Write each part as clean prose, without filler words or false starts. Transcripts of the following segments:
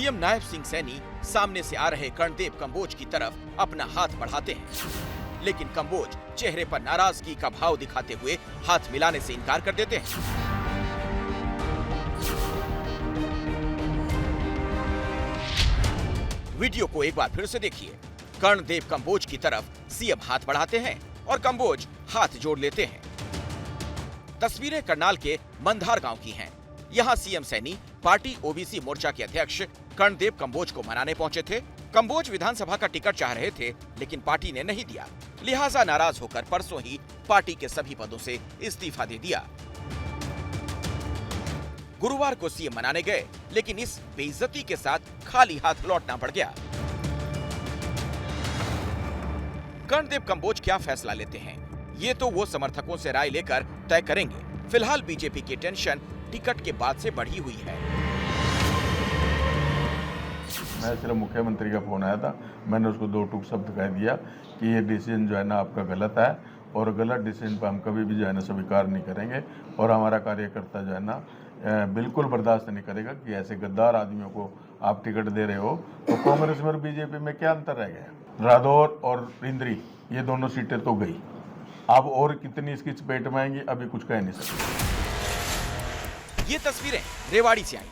CM Nayab Singh Saini सामने से आ रहे कर्णदेव कंबोज की तरफ अपना हाथ बढ़ाते हैं, लेकिन कंबोज चेहरे पर नाराजगी का भाव दिखाते हुए हाथ मिलाने से इनकार कर देते हैं। वीडियो को एक बार फिर से देखिए। कर्णदेव कंबोज की तरफ सीएम हाथ बढ़ाते हैं और कंबोज हाथ जोड़ लेते हैं। तस्वीरें करनाल के मंधार गांव की हैं। यहां सीएम सैनी पार्टी ओबीसी मोर्चा के अध्यक्ष कर्णदेव कंबोज को मनाने पहुंचे थे। कंबोज विधानसभा का टिकट चाह रहे थे, लेकिन पार्टी ने नहीं दिया। लिहाजा नाराज होकर परसों ही पार्टी के सभी पदों से इस्तीफा दे दिया। गुरुवार को सीएम मनाने गए, लेकिन इस बेइज्जती के साथ खाली हाथ लौटना पड़ गया। कर्णदेव कंबोज क्या फैसला लेते हैं, ये तो वो समर्थकों से राय लेकर तय करेंगे। फिलहाल बीजेपी की टेंशन टिकट के बाद से बढ़ी हुई है। मैं सिर्फ मुख्यमंत्री का फोन आया था, मैंने उसको 2 टूक शब्द कह दिया कि ये डिसीजन जो है ना आपका गलत है और गलत डिसीजन पर हम कभी भी जो है ना स्वीकार नहीं करेंगे और हमारा कार्यकर्ता जो है ना बिल्कुल बर्दाश्त नहीं करेगा कि ऐसे गद्दार आदमियों को आप टिकट दे रहे हो। तो कांग्रेस में और बीजेपी में क्या अंतर रह गया? रादौर और इंद्री ये दोनों सीटें तो गई, अब और कितनी इसकी चपेट में आएंगी अभी कुछ कह नहीं सकते। ये तस्वीरें रेवाड़ी से आई,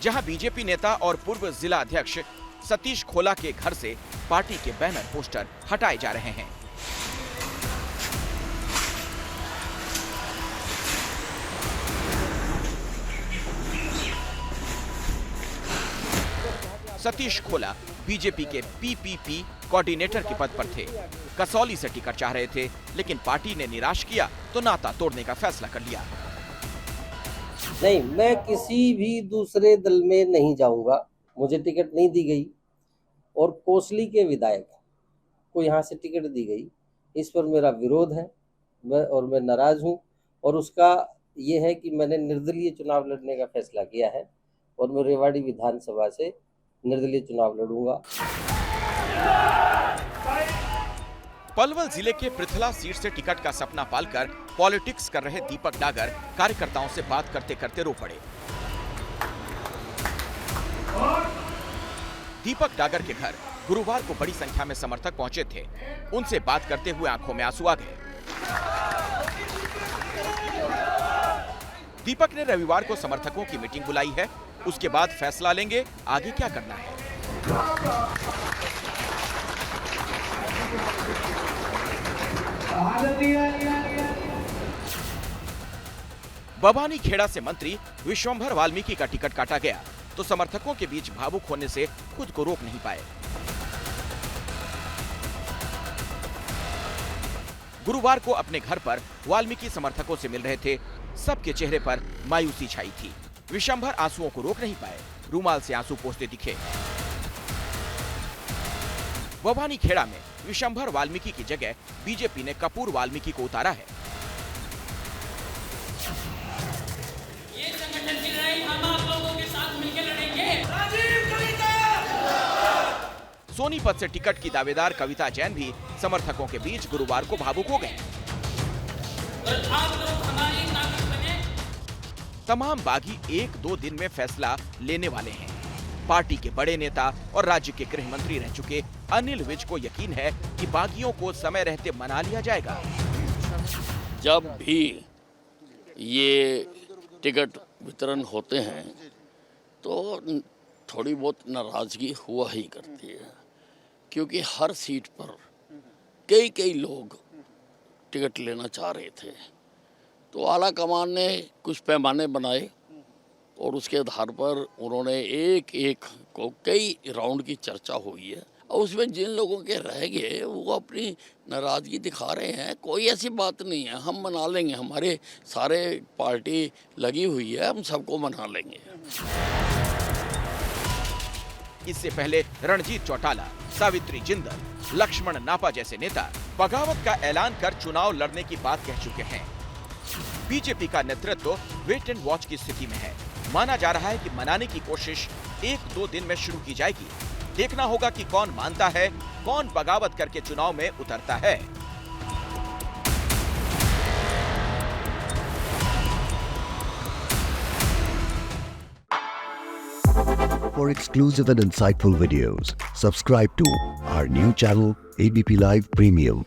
जहां बीजेपी नेता और पूर्व जिला अध्यक्ष सतीश खोला के घर से पार्टी के बैनर पोस्टर हटाए जा रहे हैं। सतीश खोला बीजेपी के पीपीपी कोऑर्डिनेटर के पद पर थे। कसौली से टिकट चाह रहे थे, लेकिन पार्टी ने निराश किया तो नाता तोड़ने का फैसला कर लिया। नहीं, मैं किसी भी दूसरे दल में नहीं जाऊंगा। मुझे टिकट नहीं दी गई और कोसली के विधायक को यहाँ से टिकट दी गई, इस पर मेरा विरोध है। मैं नाराज हूँ और उसका ये है कि मैंने निर्दलीय चुनाव लड़ने का फैसला किया है और मैं रेवाड़ी विधानसभा से निर्दलीय चुनाव लड़ूंगा। पलवल जिले के पृथला सीट से टिकट का सपना पालकर पॉलिटिक्स कर रहे दीपक डागर कार्यकर्ताओं से बात करते करते रो पड़े। दीपक डागर के घर गुरुवार को बड़ी संख्या में समर्थक पहुंचे थे। उनसे बात करते हुए आंखों में आंसू आ गए। दीपक ने रविवार को समर्थकों की मीटिंग बुलाई है, उसके बाद फैसला लेंगे आगे क्या करना है। बबानी खेड़ा से मंत्री विश्वंभर वाल्मीकि का टिकट काटा गया तो समर्थकों के बीच भावुक होने से खुद को रोक नहीं पाए। गुरुवार को अपने घर पर वाल्मीकि समर्थकों से मिल रहे थे। सबके चेहरे पर मायूसी छाई थी। विश्वंभर आंसुओं को रोक नहीं पाए, रूमाल से आंसू पोंछते दिखे। बबानी खेड़ा में विश्वंभर वाल्मीकि की जगह बीजेपी ने कपूर वाल्मीकि को उतारा है। ये संगठन की लड़ाई हम आप लोगों के साथ मिलकर लड़ेंगे। सोनीपत से टिकट की दावेदार कविता जैन भी समर्थकों के बीच गुरुवार को भावुक हो गए। आप लोग हमारी ताकत बने। तमाम बागी 1-2 दिन में फैसला लेने वाले हैं। पार्टी के बड़े नेता और राज्य के गृह मंत्री रह चुके अनिल विज को यकीन है कि बागियों को समय रहते मना लिया जाएगा। जब भी ये टिकट वितरण होते हैं तो थोड़ी बहुत नाराजगी हुआ ही करती है, क्योंकि हर सीट पर कई लोग टिकट लेना चाह रहे थे। तो आला कमान ने कुछ पैमाने बनाए और उसके आधार पर उन्होंने एक को कई राउंड की चर्चा हुई है और उसमें जिन लोगों के रह गए वो अपनी नाराज़गी दिखा रहे हैं। कोई ऐसी बात नहीं है, हम मना लेंगे, हमारे सारे पार्टी लगी हुई है, हम सबको मना लेंगे। इससे पहले रणजीत चौटाला, सावित्री जिंदल, लक्ष्मण नापा जैसे नेता बगावत का ऐलान कर चुनाव लड़ने की बात कह चुके हैं। बीजेपी का नेतृत्व वेट एंड वॉच की स्थिति में है। माना जा रहा है कि मनाने की कोशिश 1-2 दिन में शुरू की जाएगी। देखना होगा कि कौन मानता है, कौन बगावत करके चुनाव में उतरता है। For exclusive and insightful videos, subscribe to our new channel ABP Live Premium.